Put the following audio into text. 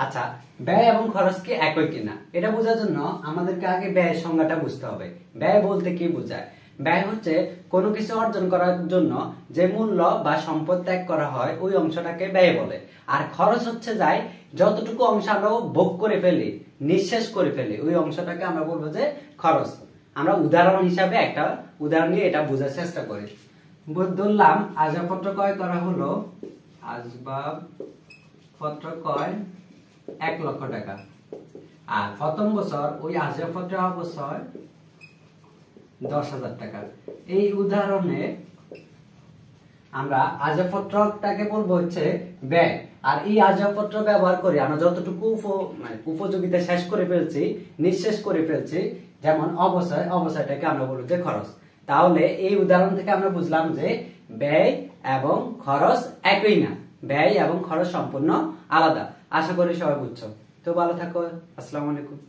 আচ্ছা, ব্যয় এবং খরচ কি একই কিনা এটা বোঝার জন্য আমাদেরকে আগে ব্যয়ের সংজ্ঞাটা বুঝতে হবে। ব্যয় বলতে কি বোঝায়? ব্যয় হচ্ছে কোনো কিছু অর্জন করার জন্য যে মূল্য বা সম্পদ ত্যাগ করা হয় ওই অংশটাকে ব্যয় বলে। আর খরচ হচ্ছে যায় যতটুকু অংশ আমরা ভোগ করে ফেলি, নিঃশেষ করে ফেলি, ওই অংশটাকে আমরা বলবো যে খরচ। আমরা উদাহরণ হিসাবে একটা উদাহরণ নিয়ে এটা বোঝার চেষ্টা করি। ধরলাম আসবাবপত্র ক্রয় করা হলো, আসবাবপত্র ক্রয় 1,00,000 টাকা। আর প্রথম বছর ওই আসবাবপত্রের অবশ্যই 10,000 টাকা। এই উদাহরণে আমরা আসবাবপত্রটাকে বলবো হচ্ছে ব্যয়। আর এই আসবাবপত্র ব্যবহার করে আমরা যতটুকু উপযোগিতা শেষ করে ফেলছি, নিঃশেষ করে ফেলছি, যেমন অবশ্যটাকে আমরা বলবো যে খরচ। তাহলে এই উদাহরণ থেকে আমরা বুঝলাম যে ব্যয় এবং খরচ একই না, ব্যয় এবং খরচ সম্পূর্ণ আলাদা। আশা করি সবাই বুঝছো। তো ভালো থাকো। আসসালামু আলাইকুম।